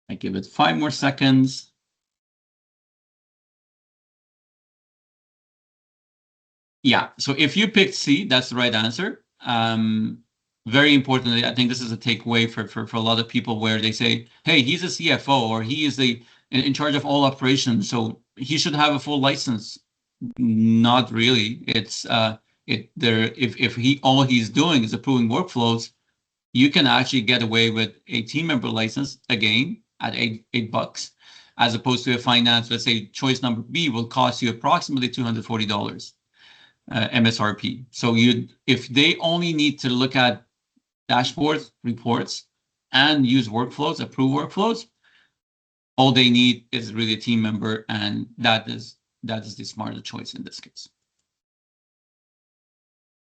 I give it 5 more seconds. Yeah, so if you picked C, that's the right answer. Very importantly, I think this is a takeaway for a lot of people where they say, hey, he's a CFO or he is in charge of all operations, so he should have a full license. Not really. It's if all he's doing is approving workflows, you can actually get away with a team member license again at $8, as opposed to a finance. Let's say choice number B will cost you approximately $240 MSRP. So if they only need to look at dashboards, reports, and use workflows, approve workflows, all they need is really a team member, and that is the smarter choice in this case.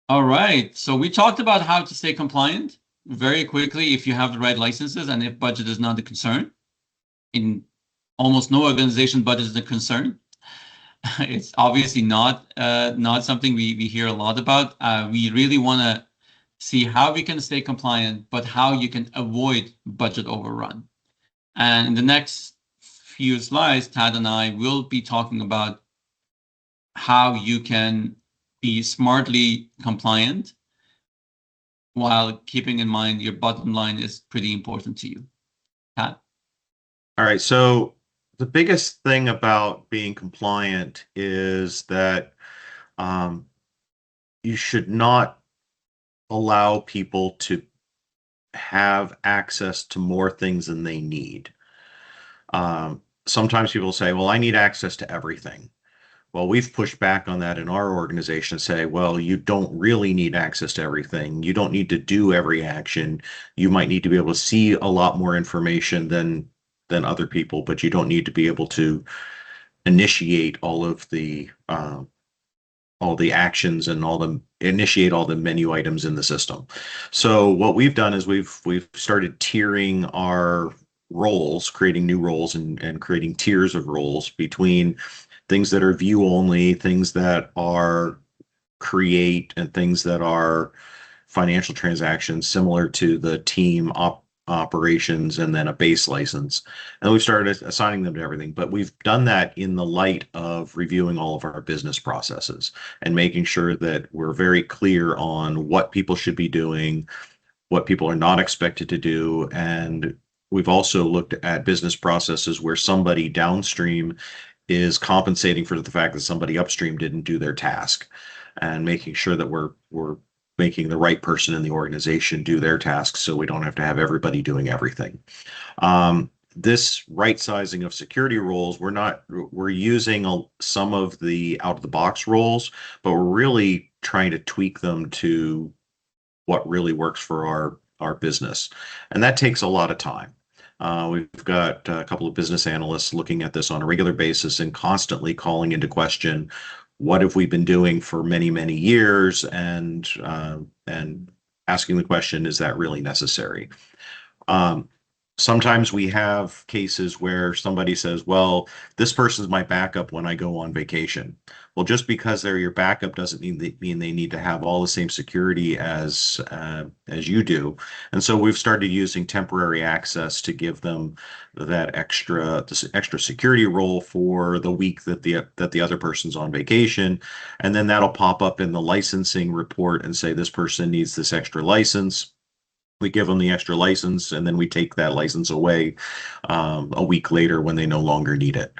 All right, so we talked about how to stay compliant very quickly if you have the right licenses and if budget is not a concern. In almost no organization, budget is a concern. It's obviously not something we hear a lot about. We really want to see how we can stay compliant, but how you can avoid budget overrun. And in the next few slides, Tad and I will be talking about how you can be smartly compliant while keeping in mind your bottom line is pretty important to you. Tad? All right, so the biggest thing about being compliant is that you should not allow people to have access to more things than they need. Sometimes people say, well, I need access to everything. Well, we've pushed back on that in our organization and say, well, you don't really need access to everything. You don't need to do every action. You might need to be able to see a lot more information than other people, but you don't need to be able to initiate all the actions and initiate all the menu items in the system. So what we've done is we've started tiering our roles, creating new roles and creating tiers of roles between things that are view only, things that are create, and things that are financial transactions, similar to the team operations, and then a base license. And we've started assigning them to everything, but we've done that in the light of reviewing all of our business processes and making sure that we're very clear on what people should be doing, what people are not expected to do. And we've also looked at business processes where somebody downstream is compensating for the fact that somebody upstream didn't do their task, and making sure that we're making the right person in the organization do their tasks, so we don't have to have everybody doing everything. this right sizing of security roles, we're using some of the out of the box roles, but we're really trying to tweak them to what really works for our business. And that takes a lot of time. We've got a couple of business analysts looking at this on a regular basis and constantly calling into question, what have we been doing for many, many years? And asking the question, is that really necessary? Sometimes we have cases where somebody says, well, this person's my backup when I go on vacation. Well, just because they're your backup doesn't mean they need to have all the same security as you do. And so we've started using temporary access to give them this extra security role for the week that the other person's on vacation. And then that'll pop up in the licensing report and say this person needs this extra license. We give them the extra license, and then we take that license away a week later when they no longer need it.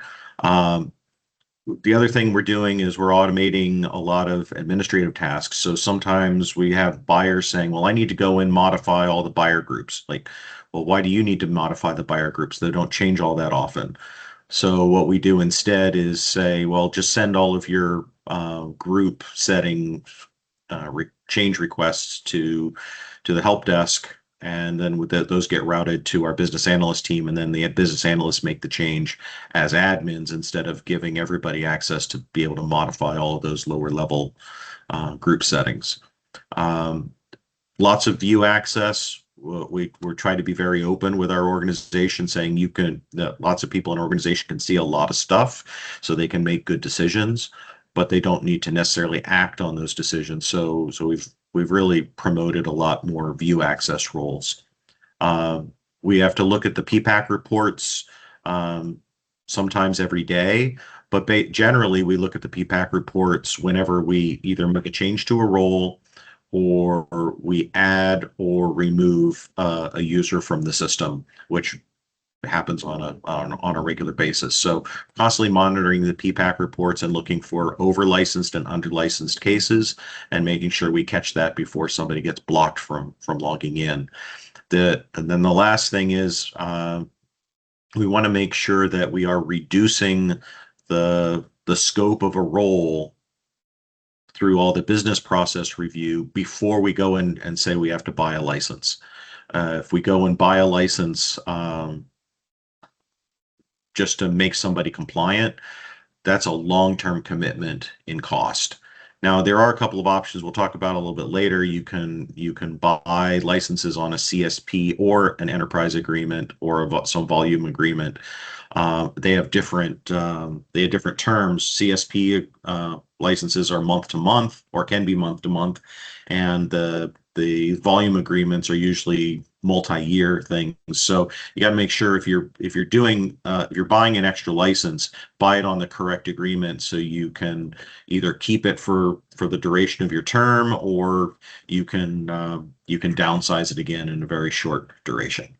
The other thing we're doing is we're automating a lot of administrative tasks. So sometimes we have buyers saying, well, I need to go and modify all the buyer groups. Like, well, why do you need to modify the buyer groups? They don't change all that often. So what we do instead is say, well, just send all of your group setting change requests to the help desk, and then those get routed to our business analyst team, and then the business analysts make the change as admins instead of giving everybody access to be able to modify all of those lower level group settings. Lots of view access. We're trying to be very open with our organization, saying lots of people in our organization can see a lot of stuff, so they can make good decisions, but they don't need to necessarily act on those decisions. So we've really promoted a lot more view access roles. We have to look at the PPAC reports sometimes every day, but generally we look at the PPAC reports whenever we either make a change to a role or we add or remove a user from the system, which happens on a regular basis. So constantly monitoring the PPAC reports and looking for over licensed and under licensed cases and making sure we catch that before somebody gets blocked from logging in. And then the last thing is we want to make sure that we are reducing the scope of a role through all the business process review before we go in and say we have to buy a license. If we go and buy a license just to make somebody compliant, that's a long-term commitment in cost. Now, there are a couple of options we'll talk about a little bit later. You can buy licenses on a CSP or an enterprise agreement or some volume agreement. They have different terms. CSP licenses are month to month or can be month to month, and the volume agreements are usually multi-year things. So you got to make sure if you're buying an extra license, buy it on the correct agreement so you can either keep it for the duration of your term, or you can downsize it again in a very short duration.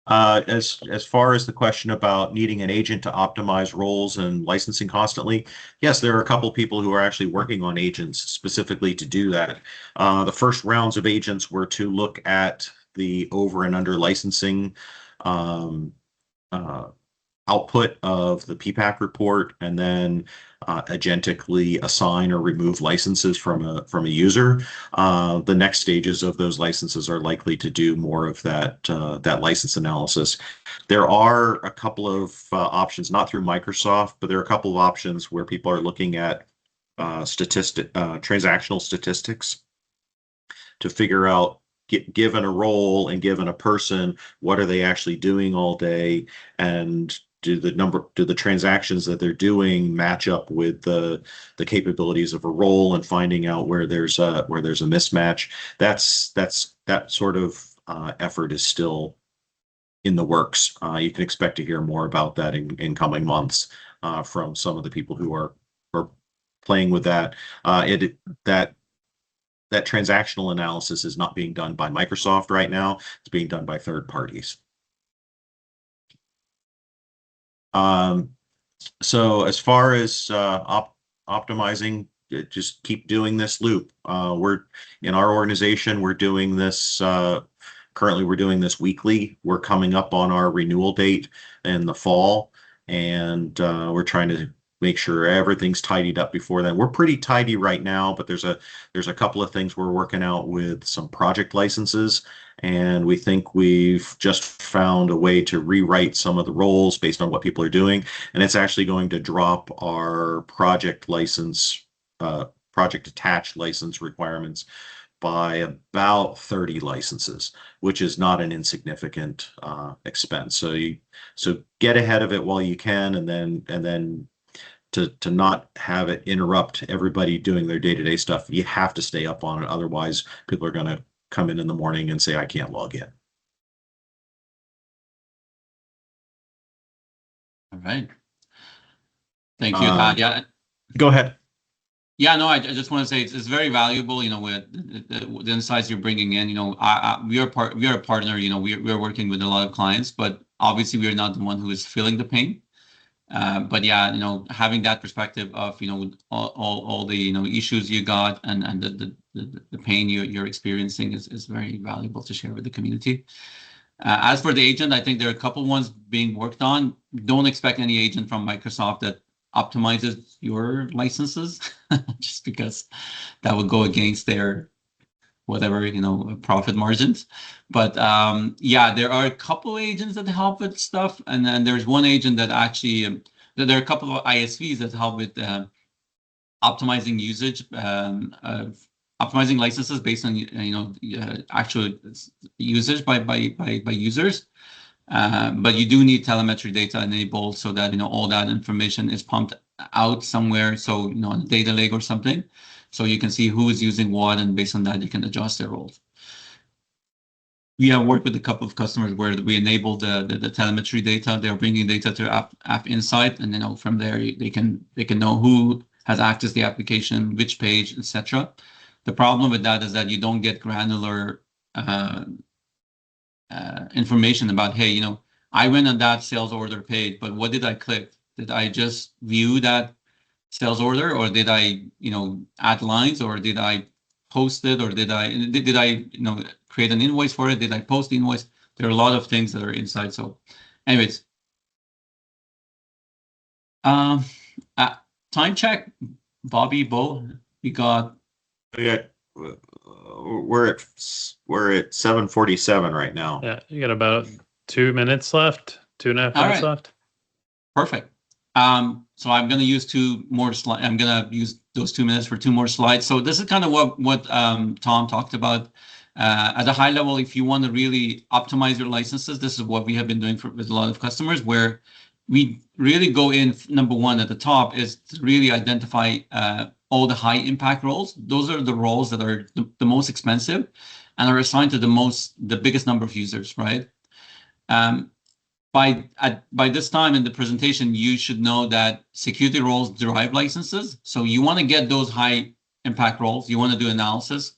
As far as the question about needing an agent to optimize roles and licensing constantly, yes, there are a couple people who are actually working on agents specifically to do that. The first rounds of agents were to look at the over and under licensing output of the PPAC report, and then agentically assign or remove licenses from a user. The next stages of those licenses are likely to do more of that license analysis. There are a couple of options, not through Microsoft, but there are a couple of options where people are looking at transactional statistics to figure out, given a role and given a person, what are they actually doing all day, and do the transactions that they're doing match up with the capabilities of a role, and finding out where there's a mismatch. That sort of effort is still in the works. You can expect to hear more about that in coming months from some of the people who are playing with that. That transactional analysis is not being done by Microsoft right now. It's being done by third parties. So as far as optimizing, just keep doing this loop. We're in our organization, we're doing this currently, we're doing this weekly. We're coming up on our renewal date in the fall, and we're trying to make sure everything's tidied up before then. We're pretty tidy right now, but there's a couple of things we're working out with some project licenses, and we think we've just found a way to rewrite some of the roles based on what people are doing, and it's actually going to drop our project license, project attached license requirements by about 30 licenses, which is not an insignificant expense. So get ahead of it while you can, and then to not have it interrupt everybody doing their day-to-day stuff. You have to stay up on it. Otherwise, people are going to come in the morning and say, I can't log in. All right. Thank you. Yeah. Go ahead. Yeah, no, I just want to say it's very valuable, with the insights you're bringing in. We are a partner. We're working with a lot of clients, but obviously we are not the one who is feeling the pain. But yeah, having that perspective of all the issues you got and the pain you're experiencing is very valuable to share with the community. As for the agent, I think there are a couple ones being worked on. Don't expect any agent from Microsoft that optimizes your licenses, just because that would go against their whatever profit margins. But yeah, there are a couple agents that help with stuff, and then there's one agent that actually there are a couple of ISVs that help with optimizing usage, optimizing licenses based on actual usage by users. But you do need telemetry data enabled so that all that information is pumped out somewhere, so on a data lake or something, so you can see who is using what, and based on that you can adjust their roles. We have worked with a couple of customers where we enable the telemetry data. They're bringing data to App Insight, and from there they can know who has accessed the application, which page, etc. The problem with that is that you don't get granular information about, hey, I went on that sales order page, but what did I click? Did I just view that sales order, or did I add lines, or did I post it, or did I create an invoice for it? Did I post the invoice? There are a lot of things that are inside. So anyways, time check. Bobby, Beau, we're at 7:47 right now. Yeah, you got about 2 minutes left, 2.5 minutes left. Perfect. So I'm going to use two more slides. I'm going to use those 2 minutes for two more slides. So this is kind of what Tom talked about. At a high level, if you want to really optimize your licenses, this is what we have been doing with a lot of customers, where we really go in. Number one at the top is to really identify all the high impact roles. Those are the roles that are the most expensive and are assigned to the biggest number of users, right? By this time in the presentation, you should know that security roles derive licenses. So you want to get those high impact roles. You want to do analysis.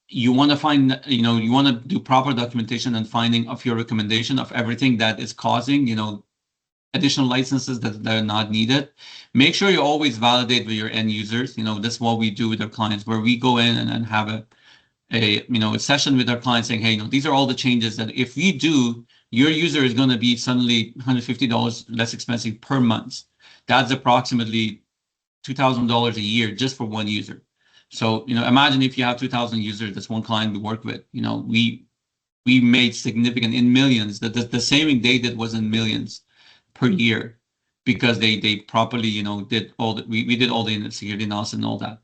You want to find, you want to do proper documentation and finding of your recommendation of everything that is causing, additional licenses that are not needed. Make sure you always validate with your end users. That's what we do with our clients, where we go in and have a session with our clients saying, hey, these are all the changes that if we do, your user is going to be suddenly $150 less expensive per month. That's approximately $2,000 a year just for one user. So, imagine if you have 2,000 users, that's one client we work with. We made significant in millions. The saving they did was in millions per year, because they properly, did all the, we did all the security analysis and all that.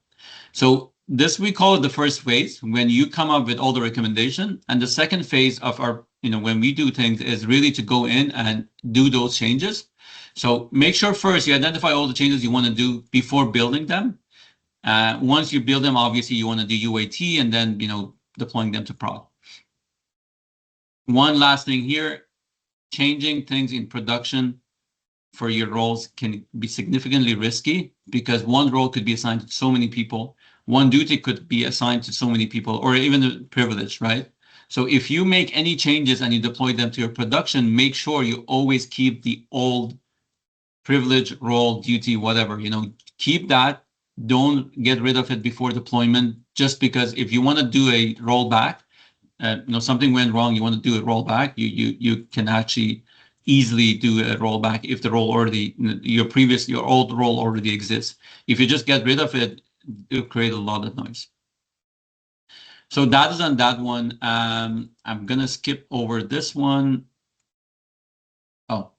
So this, we call it the first phase, when you come up with all the recommendation. And the second phase of our, when we do things, is really to go in and do those changes. So make sure first you identify all the changes you want to do before building them. Once you build them, obviously you want to do UAT and then, deploying them to prod. One last thing here, changing things in production for your roles can be significantly risky, because one role could be assigned to so many people. One duty could be assigned to so many people, or even a privilege, right? So if you make any changes and you deploy them to your production, make sure you always keep the old privilege, role, duty, whatever, keep that don't get rid of it before deployment, just because if you want to do a rollback, something went wrong, you want to do a rollback, you can actually easily do a rollback if the role already, your old role already exists. If you just get rid of it, it'll create a lot of noise. So that is on that one. I'm gonna skip over this one. Oh,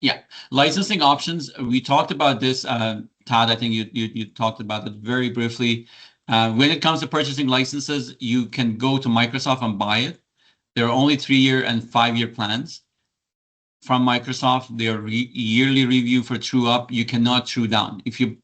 yeah, licensing options. We talked about this, Todd. I think you talked about it very briefly. When it comes to purchasing licenses, you can go to Microsoft and buy it. There are only 3-year and 5-year plans from Microsoft. They are yearly review for true up. You cannot true down. If you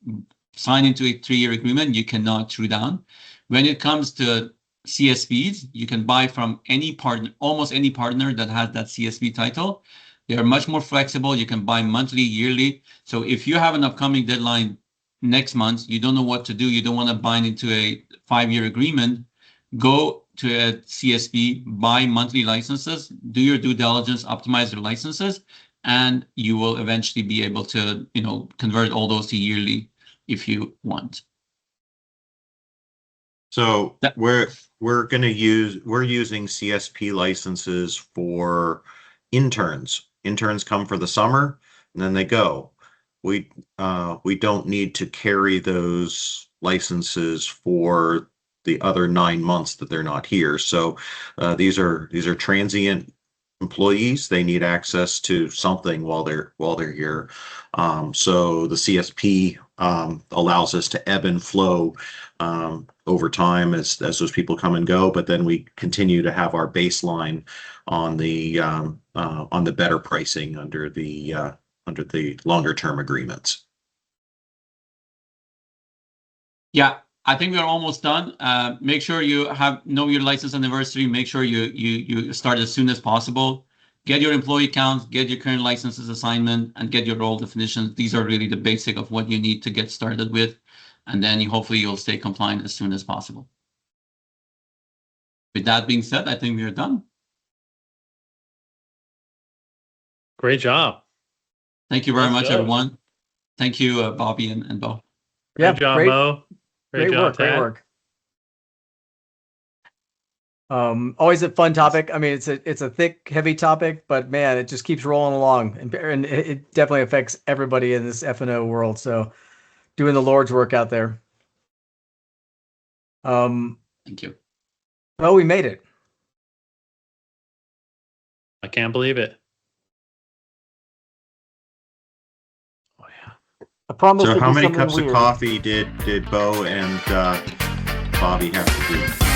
sign into a 3-year agreement, you cannot true down. When it comes to CSPs, you can buy from any partner, almost any partner that has that CSP title. They are much more flexible. You can buy monthly, yearly. So if you have an upcoming deadline next month, you don't know what to do, you don't want to bind into a 5-year agreement, go to a CSP, buy monthly licenses, do your due diligence, optimize your licenses, and you will eventually be able to, convert all those to yearly if you want. So we're using CSP licenses for interns. Interns come for the summer and then they go. We don't need to carry those licenses for the other 9 months that they're not here. So these are transient employees. They need access to something while they're here. So the CSP allows us to ebb and flow over time as those people come and go, but then we continue to have our baseline on the better pricing under the longer term agreements. Yeah, I think we're almost done. Make sure you know your license anniversary. Make sure you start as soon as possible. Get your employee count, get your current licenses assignment, and get your role definitions. These are really the basic of what you need to get started with. And then hopefully you'll stay compliant as soon as possible. With that being said, I think we are done. Great job. Thank you very Let's much, go. everyone. Thank you, Bobby and Beau. Yeah, Great job, great, Mo. great job, work, Tad. great work. Always a fun topic. I mean, it's a thick, heavy topic, but man, it just keeps rolling along, and it definitely affects everybody in this F&O world. So, doing the Lord's work out there. Thank you. Well, we made it. I can't believe it. Oh yeah. I promise. So to how do many something cups weird. of coffee did Beau and Bobby have to drink?